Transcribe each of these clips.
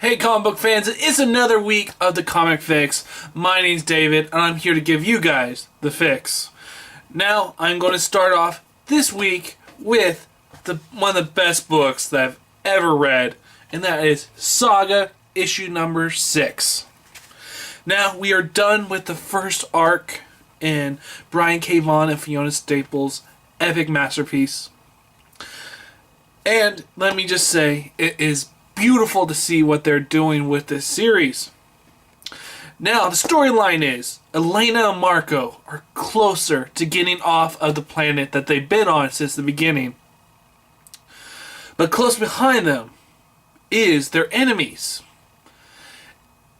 Hey comic book fans, it's another week of the Comic Fix. My name's David, and I'm here to give you guys the fix. Now, I'm going to start off this week with one of the best books that I've ever read, and that is Saga, issue number 6. Now, we are done with the first arc in Brian K. Vaughan and Fiona Staples' epic masterpiece. And let me just say, it is beautiful to see what they're doing with this series. Now, the storyline is Elena and Marco are closer to getting off of the planet that they've been on since the beginning. But close behind them is their enemies.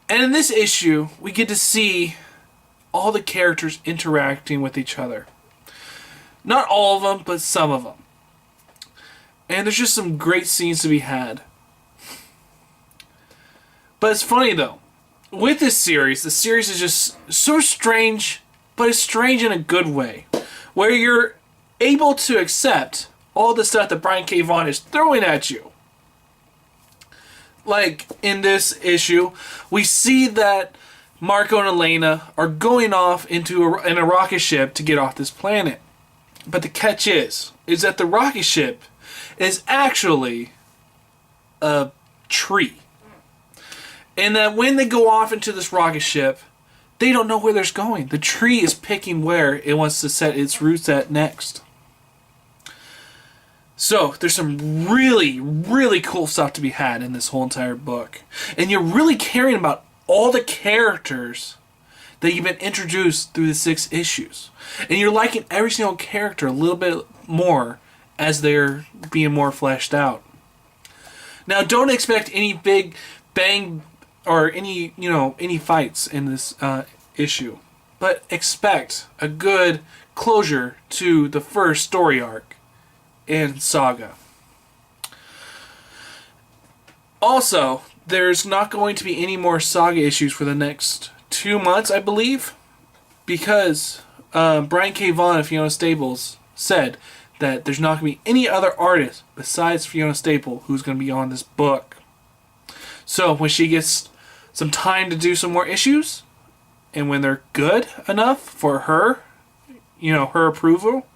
And in this issue, we get to see all the characters interacting with each other. Not all of them, but some of them. And there's just some great scenes to be had. But it's funny though, with this series, the series is just so strange, but it's strange in a good way. Where you're able to accept all the stuff that Brian K. Vaughan is throwing at you. Like in this issue, we see that Marco and Elena are going off in a rocket ship to get off this planet. But the catch is that the rocket ship is actually a tree. And that when they go off into this rocket ship, they don't know where they're going. The tree is picking where it wants to set its roots at next. So, there's some really, really cool stuff to be had in this whole entire book. And you're really caring about all the characters that you've been introduced through the 6 issues. And you're liking every single character a little bit more as they're being more fleshed out. Now, don't expect any big bang or any fights in this issue, but expect a good closure to the first story arc in Saga. Also, there's not going to be any more Saga issues for the next 2 months, I believe, because Brian K. Vaughan and Fiona Staples said that there's not going to be any other artist besides Fiona Staples who's going to be on this book. So when she gets some time to do some more issues, and when they're good enough for her, her approval,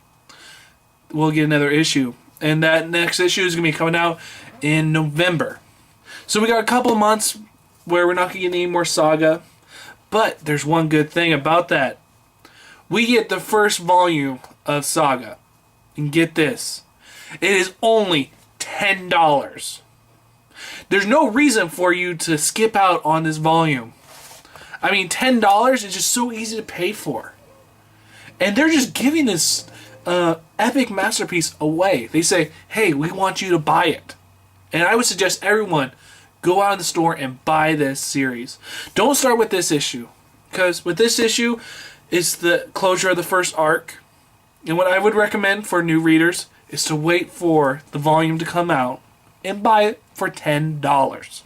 we'll get another issue. And that next issue is going to be coming out in November. So we got a couple of months where we're not going to get any more Saga. But there's one good thing about that. We get the first volume of Saga. And get this. It is only $10. There's no reason for you to skip out on this volume. I mean, $10 is just so easy to pay for. And they're just giving this epic masterpiece away. They say, hey, we want you to buy it. And I would suggest everyone go out in the store and buy this series. Don't start with this issue. Because with this issue, it's the closure of the first arc. And what I would recommend for new readers is to wait for the volume to come out and buy it for $10.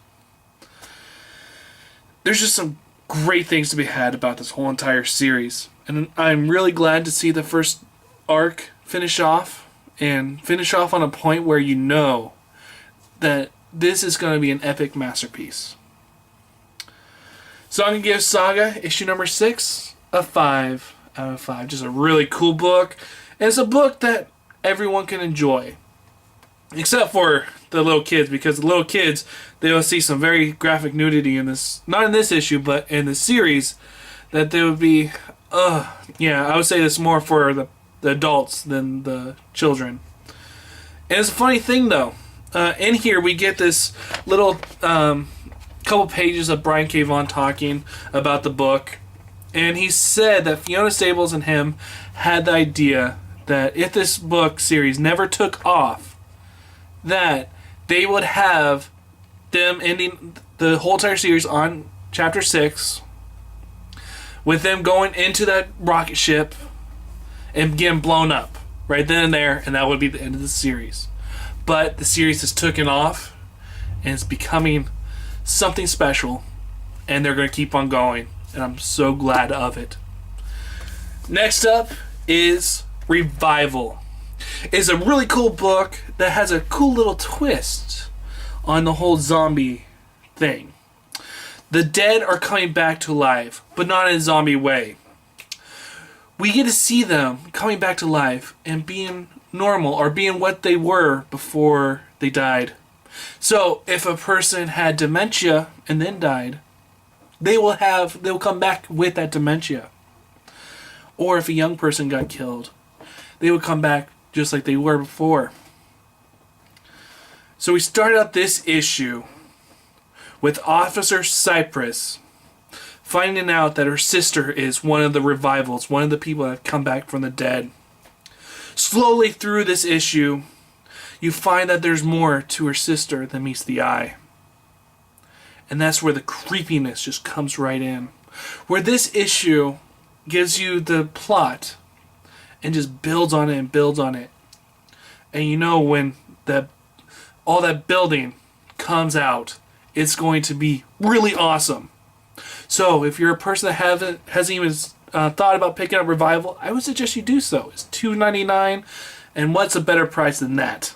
There's just some great things to be had about this whole entire series. And I'm really glad to see the first arc finish off. And finish off on a point where you know that this is going to be an epic masterpiece. So I'm going to give Saga issue number 6 a 5 out of 5. Just a really cool book. And it's a book that everyone can enjoy. Except for the little kids, because the little kids, they will see some very graphic nudity in this, not in this issue, but in the series, that they would be, I would say this more for the adults than the children. And it's a funny thing though, in here we get this little couple pages of Brian K. Vaughan talking about the book, and he said that Fiona Staples and him had the idea that if this book series never took off, that they would have them ending the whole entire series on chapter 6 with them going into that rocket ship and getting blown up right then and there, and that would be the end of the series. But the series has taken off and it's becoming something special, and they're going to keep on going, and I'm so glad of it. Next up is Revival. It's a really cool book that has a cool little twist on the whole zombie thing. The dead are coming back to life, but not in a zombie way. We get to see them coming back to life and being normal, or being what they were before they died. So if a person had dementia and then died, they'll come back with that dementia. Or if a young person got killed, they would come back just like they were before. So we start out this issue with Officer Cypress finding out that her sister is one of the revivals, one of the people that have come back from the dead. Slowly through this issue, you find that there's more to her sister than meets the eye. And that's where the creepiness just comes right in. Where this issue gives you the plot and just builds on it and builds on it. And you know when all that building comes out, it's going to be really awesome. So if you're a person that hasn't even thought about picking up Revival, I would suggest you do so. It's $2.99, and what's a better price than that?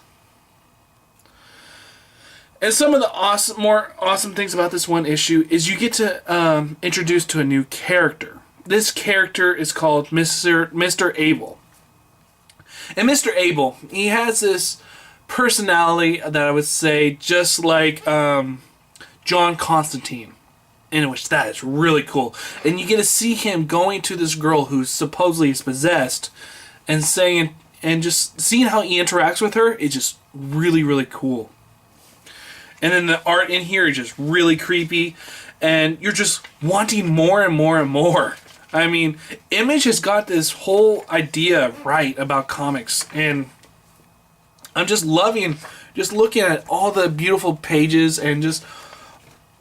And some of the more awesome things about this one issue is you get to introduce to a new character. This character is called Mr. Abel. And Mr. Abel, he has this personality that I would say just like John Constantine, in which that is really cool. And you get to see him going to this girl who supposedly is possessed and saying, and just seeing how he interacts with her is just really, really cool. And then the art in here is just really creepy, and you're just wanting more and more and more. I mean, Image has got this whole idea right about comics, and I'm just loving just looking at all the beautiful pages and just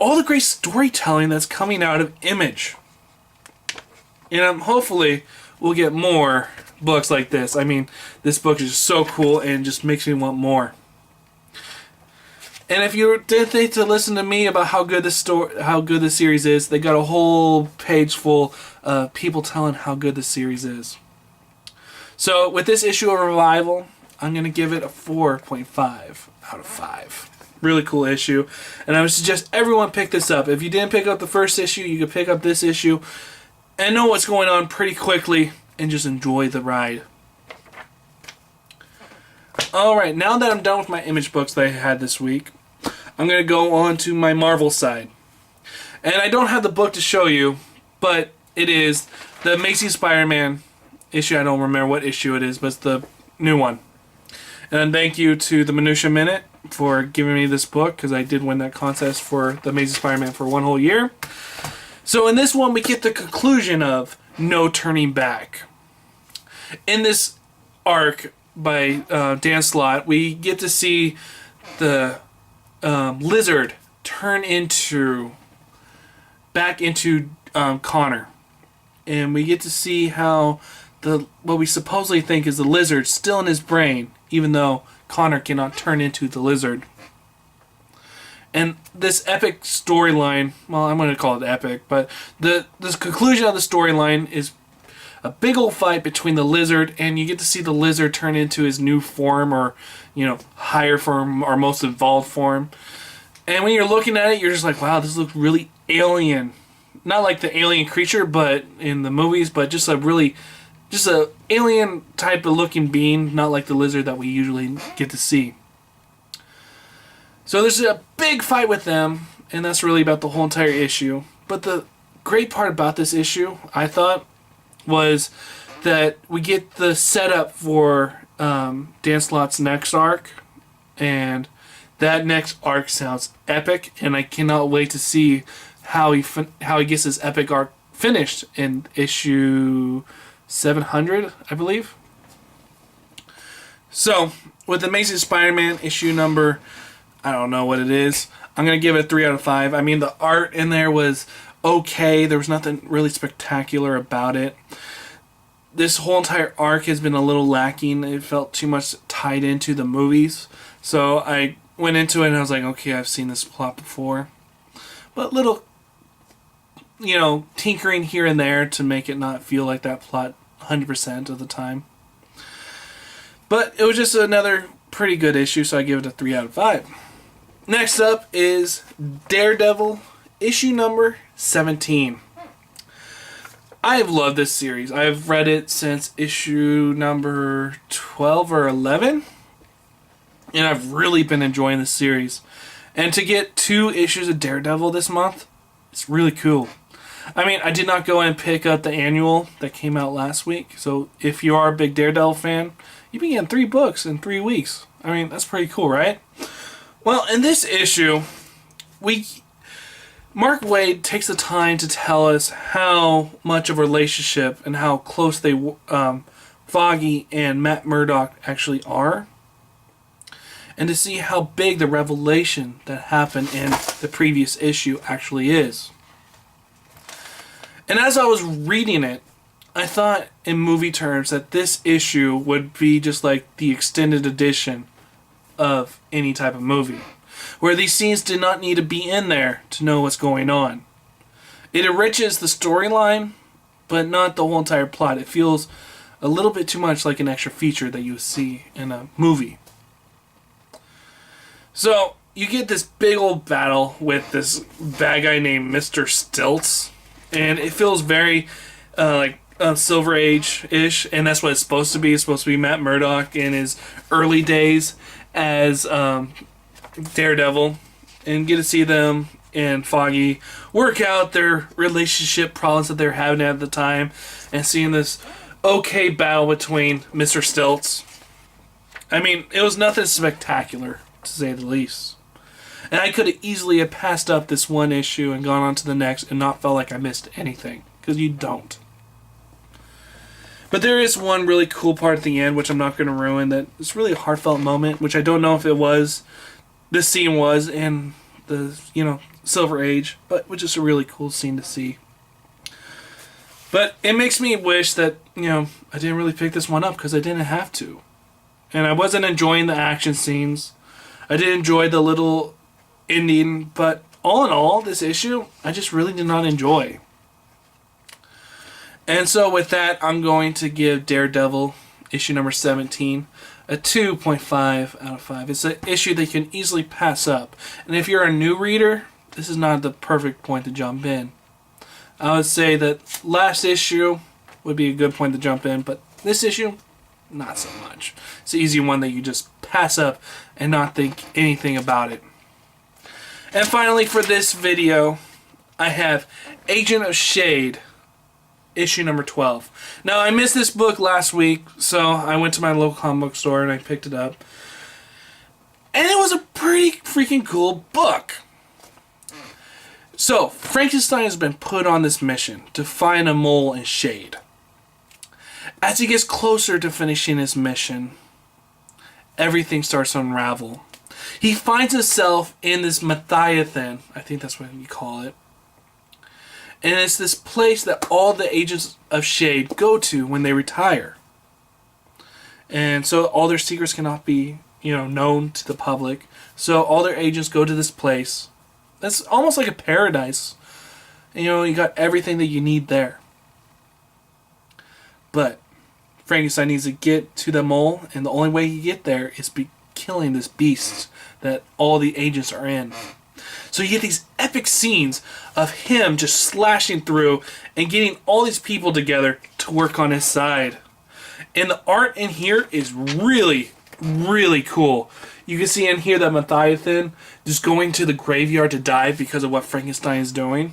all the great storytelling that's coming out of Image. And hopefully we'll get more books like this. I mean, this book is just so cool and just makes me want more. And if you did think to listen to me about how good this series is, they got a whole page full of people telling how good the series is. So with this issue of Revival, I'm going to give it a 4.5 out of 5. Really cool issue. And I would suggest everyone pick this up. If you didn't pick up the first issue, you could pick up this issue and know what's going on pretty quickly and just enjoy the ride. Alright, now that I'm done with my Image books that I had this week, I'm going to go on to my Marvel side. And I don't have the book to show you, but it is the Amazing Spider-Man issue. I don't remember what issue it is, but it's the new one. And thank you to the Minutia Minute for giving me this book, because I did win that contest for the Amazing Spider-Man for one whole year. So in this one, we get the conclusion of No Turning Back. In this arc by Dan Slott, we get to see the Lizard turn back into Connor, and we get to see how what we supposedly think is the Lizard still in his brain, even though Connor cannot turn into the Lizard. And this epic storyline, well, I'm going to call it epic, but this conclusion of the storyline is a big old fight between the Lizard, and you get to see the Lizard turn into his new form, or, higher form, or most evolved form. And when you're looking at it, you're just like, wow, this looks really alien. Not like the alien creature, but in the movies, but just a alien type of looking being, not like the Lizard that we usually get to see. So there's a big fight with them, and that's really about the whole entire issue. But the great part about this issue, I thought, was that we get the setup for Dan Slott's next arc, and that next arc sounds epic, and I cannot wait to see how he gets his epic arc finished in issue 700, I believe. So, with Amazing Spider-Man issue number, I don't know what it is, I'm going to give it a 3 out of 5. I mean, the art in there was okay. There was nothing really spectacular about it. This whole entire arc has been a little lacking. It felt too much tied into the movies. So I went into it and I was like, okay, I've seen this plot before. But little, tinkering here and there to make it not feel like that plot 100% of the time. But it was just another pretty good issue, so I give it a 3 out of 5. next up is Daredevil, issue number 17. I have loved this series. I've read it since issue number 12 or 11. And I've really been enjoying this series. And to get 2 issues of Daredevil this month, it's really cool. I mean, I did not go and pick up the annual that came out last week. So if you are a big Daredevil fan, you've been getting 3 books in 3 weeks. I mean, that's pretty cool, right? Well, in this issue, Mark Waid takes the time to tell us how much of a relationship and how close Foggy and Matt Murdock actually are. And to see how big the revelation that happened in the previous issue actually is. And as I was reading it, I thought in movie terms that this issue would be just like the extended edition of any type of movie, where these scenes did not need to be in there to know what's going on. It enriches the storyline, but not the whole entire plot. It feels a little bit too much like an extra feature that you see in a movie. So, you get this big old battle with this bad guy named Mr. Stilts, and it feels very Silver Age-ish, and that's what it's supposed to be. It's supposed to be Matt Murdock in his early days as Daredevil, and get to see them and Foggy work out their relationship problems that they're having at the time, and seeing this okay battle between Mr. Stilts. I mean, it was nothing spectacular, to say the least. And I could have easily have passed up this one issue and gone on to the next and not felt like I missed anything, because you don't. But there is one really cool part at the end, which I'm not going to ruin, that it's really a heartfelt moment, which I don't know if this scene was in the, Silver Age, but which is a really cool scene to see. But it makes me wish that, I didn't really pick this one up, because I didn't have to. And I wasn't enjoying the action scenes. I did enjoy the little ending, but all in all, this issue, I just really did not enjoy. And so with that, I'm going to give Daredevil, issue number 17, a 2.5 out of 5. It's an issue that you can easily pass up. And if you're a new reader, this is not the perfect point to jump in. I would say that last issue would be a good point to jump in, but this issue, not so much. It's an easy one that you just pass up and not think anything about it. And finally, for this video, I have Agent of S.H.A.D.E, issue number 12. Now, I missed this book last week, so I went to my local comic book store and I picked it up. And it was a pretty freaking cool book. So, Frankenstein has been put on this mission to find a mole in S.H.A.D.E. As he gets closer to finishing his mission, everything starts to unravel. He finds himself in this Leviathan, I think that's what you call it. And it's this place that all the agents of S.H.A.D.E go to when they retire. And so all their secrets cannot be, known to the public. So all their agents go to this place. That's almost like a paradise. And, you got everything that you need there. But Frankenstein needs to get to the mole, and the only way he get there is by killing this beast that all the agents are in. So you get these epic scenes of him just slashing through and getting all these people together to work on his side. And the art in here is really, really cool. You can see in here that Leviathan just going to the graveyard to die because of what Frankenstein is doing.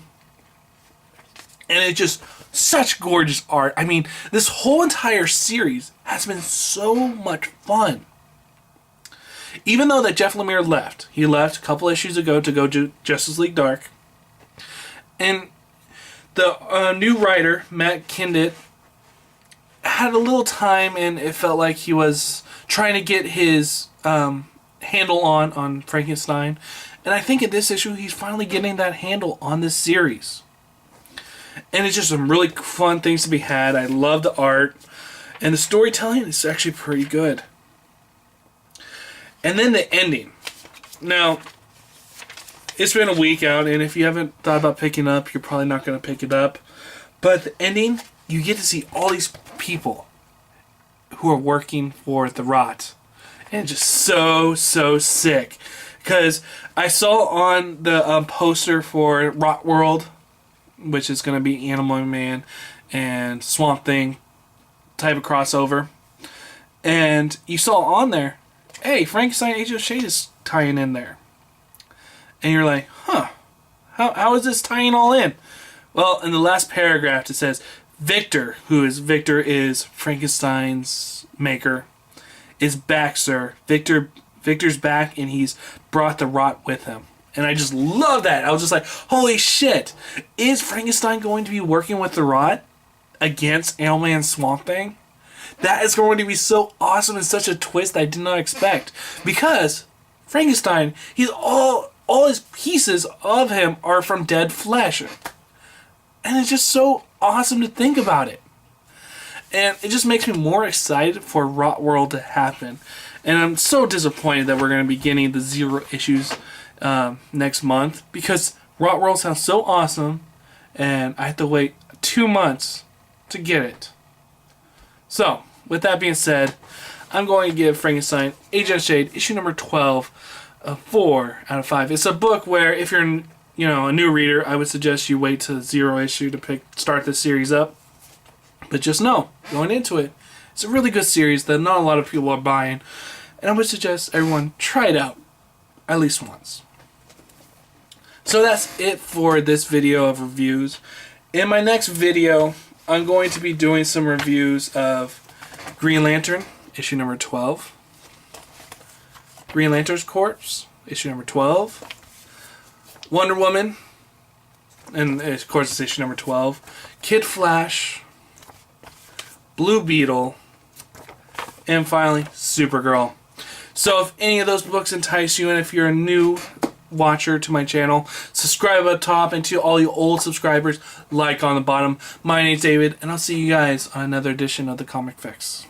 And it's just such gorgeous art. I mean, this whole entire series has been so much fun. Even though that Jeff Lemire left. He left a couple issues ago to go to Justice League Dark. And the new writer, Matt Kindt, had a little time, and it felt like he was trying to get his handle on Frankenstein. And I think in this issue, he's finally getting that handle on this series. And it's just some really fun things to be had. I love the art. And the storytelling is actually pretty good. And then the ending. Now, it's been a week out, and if you haven't thought about picking up, you're probably not going to pick it up. But the ending, you get to see all these people who are working for the Rot. And just so sick. Because I saw on the poster for Rot World, which is going to be Animal Man and Swamp Thing type of crossover, and you saw on there, hey, Frankenstein Agent of S.H.A.D E is tying in there. And you're like, huh, how is this tying all in? Well, in the last paragraph it says, Victor is Frankenstein's maker, is back, sir. Victor's back, and he's brought the rot with him. And I just love that. I was just like, holy shit. Is Frankenstein going to be working with the rot against Animal Man Swamp Thing? That is going to be so awesome and such a twist I did not expect. Because Frankenstein, he's all his pieces of him are from dead flesh. And it's just so awesome to think about it. And it just makes me more excited for Rot World to happen. And I'm so disappointed that we're going to be getting the 0 issues next month. Because Rot World sounds so awesome. And I have to wait 2 months to get it. So, with that being said, I'm going to give Frankenstein Agent of S.H.A.D E issue number 12 a 4 out of 5. It's a book where if you're a new reader, I would suggest you wait to 0 issue to start this series up. But just know, going into it, it's a really good series that not a lot of people are buying. And I would suggest everyone try it out at least once. So that's it for this video of reviews. In my next video, I'm going to be doing some reviews of Green Lantern, issue number 12. Green Lantern's Corpse, issue number 12. Wonder Woman, and of course it's issue number 12. Kid Flash, Blue Beetle, and finally Supergirl. So if any of those books entice you, and if you're a new watcher to my channel, subscribe up top, and to all you old subscribers, like on the bottom. My name's David, and I'll see you guys on another edition of the Comic Fix.